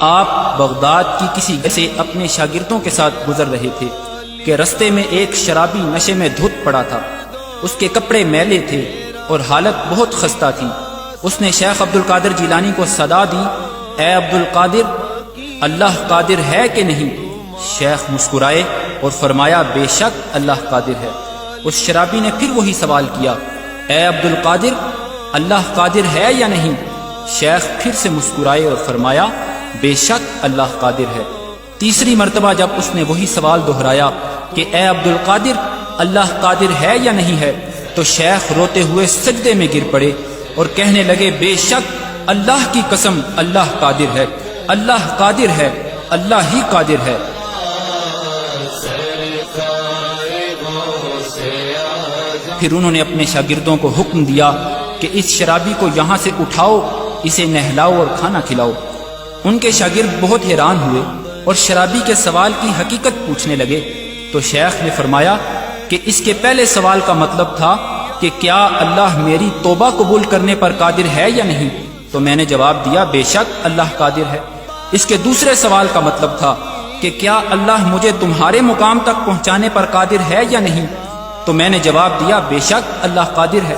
آپ بغداد کی کسی گھر سے اپنے شاگردوں کے ساتھ گزر رہے تھے کہ رستے میں ایک شرابی نشے میں دھت پڑا تھا۔ اس کے کپڑے میلے تھے اور حالت بہت خستہ تھی۔ اس نے شیخ عبد القادر جیلانی کو صدا دی، اے عبد القادر، اللہ قادر ہے کہ نہیں؟ شیخ مسکرائے اور فرمایا، بے شک اللہ قادر ہے۔ اس شرابی نے پھر وہی سوال کیا، اے عبد القادر، اللہ قادر ہے یا نہیں؟ شیخ پھر سے مسکرائے اور فرمایا، بے شک اللہ قادر ہے۔ تیسری مرتبہ جب اس نے وہی سوال دہرایا کہ اے عبد القادر، اللہ قادر ہے یا نہیں ہے، تو شیخ روتے ہوئے سجدے میں گر پڑے اور کہنے لگے، بے شک اللہ کی قسم اللہ قادر ہے، اللہ قادر ہے، اللہ ہی قادر ہے۔ پھر انہوں نے اپنے شاگردوں کو حکم دیا کہ اس شرابی کو یہاں سے اٹھاؤ، اسے نہلاؤ اور کھانا کھلاؤ۔ ان کے شاگرد بہت حیران ہوئے اور شرابی کے سوال کی حقیقت پوچھنے لگے، تو شیخ نے فرمایا کہ اس کے پہلے سوال کا مطلب تھا کہ کیا اللہ میری توبہ قبول کرنے پر قادر ہے یا نہیں؟ تو میں نے جواب دیا، بے شک اللہ قادر ہے۔ اس کے دوسرے سوال کا مطلب تھا کہ کیا اللہ مجھے تمہارے مقام تک پہنچانے پر قادر ہے یا نہیں؟ تو میں نے جواب دیا، بے شک اللہ قادر ہے۔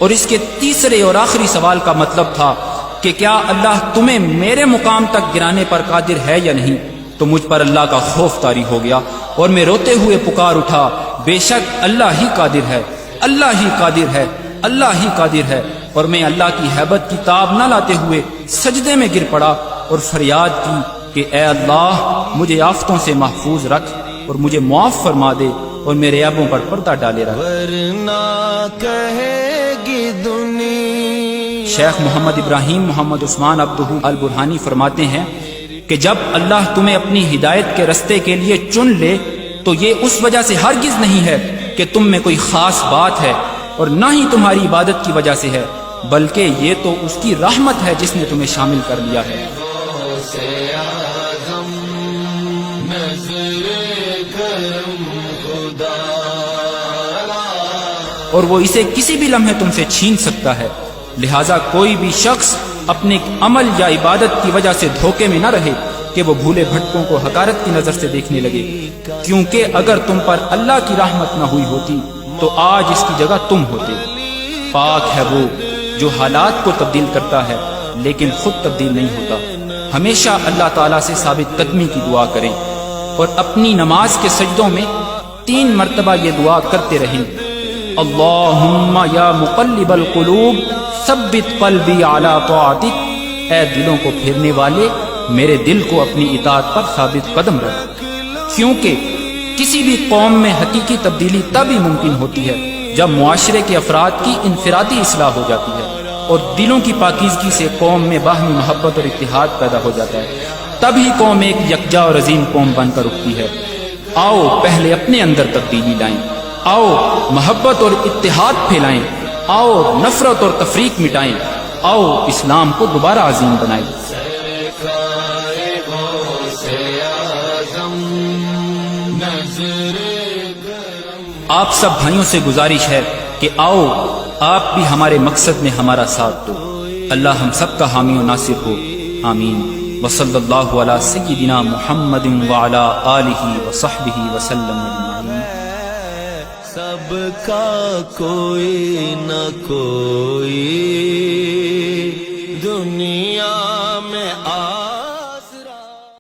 اور اس کے تیسرے اور آخری سوال کا مطلب تھا کہ کیا اللہ تمہیں میرے مقام تک گرانے پر قادر ہے یا نہیں؟ تو مجھ پر اللہ کا خوف طاری ہو گیا اور میں روتے ہوئے پکار اٹھا، بے شک اللہ ہی قادر ہے، اللہ ہی قادر ہے، اللہ ہی قادر ہے۔ اور میں اللہ کی ہیبت کی تاب نہ لاتے ہوئے سجدے میں گر پڑا اور فریاد کی کہ اے اللہ، مجھے آفتوں سے محفوظ رکھ اور مجھے معاف فرما دے اور میرے عیبوں پر پردہ ڈالے رکھ۔ ورنہ کہے گی دنیا۔ شیخ محمد ابراہیم محمد عثمان عبدہ البرہانی فرماتے ہیں کہ جب اللہ تمہیں اپنی ہدایت کے رستے کے لیے چن لے تو یہ اس وجہ سے ہرگز نہیں ہے کہ تم میں کوئی خاص بات ہے اور نہ ہی تمہاری عبادت کی وجہ سے ہے، بلکہ یہ تو اس کی رحمت ہے جس نے تمہیں شامل کر لیا ہے۔ اور وہ اسے کسی بھی لمحے تم سے چھین سکتا ہے، لہٰذا کوئی بھی شخص اپنے عمل یا عبادت کی وجہ سے دھوکے میں نہ رہے کہ وہ بھولے بھٹکوں کو حقارت کی نظر سے دیکھنے لگے، کیونکہ اگر تم پر اللہ کی رحمت نہ ہوئی ہوتی تو آج اس کی جگہ تم ہوتے۔ پاک ہے وہ جو حالات کو تبدیل کرتا ہے لیکن خود تبدیل نہیں ہوتا۔ ہمیشہ اللہ تعالیٰ سے ثابت قدمی کی دعا کریں اور اپنی نماز کے سجدوں میں 3 مرتبہ یہ دعا کرتے رہیں، اللہم یا مقلب القلوب ثبت قلبی علی طاعتک، اے دلوں کو پھیرنے والے میرے دل کو اپنی اطاعت پر ثابت قدم رکھ۔ کیونکہ کسی بھی قوم میں حقیقی تبدیلی تب ہی ممکن ہوتی ہے جب معاشرے کے افراد کی انفرادی اصلاح ہو جاتی ہے اور دلوں کی پاکیزگی سے قوم میں باہمی محبت اور اتحاد پیدا ہو جاتا ہے، تب ہی قوم ایک یکجا اور عظیم قوم بن کر اٹھتی ہے۔ آؤ پہلے اپنے اندر تبدیلی لائیں، آؤ محبت اور اتحاد پھیلائیں، آؤ نفرت اور تفریق مٹائیں، آؤ اسلام کو دوبارہ عظیم بنائیں۔ آپ سب بھائیوں سے گزارش ہے کہ آؤ آپ بھی ہمارے مقصد میں ہمارا ساتھ دو۔ اللہ ہم سب کا حامی و ناصر ہو، آمین۔ وصلی اللہ علی سیدنا محمد وعلی آلہ وصحبہ وسلم اجمعین۔ سب کا کوئی نہ کوئی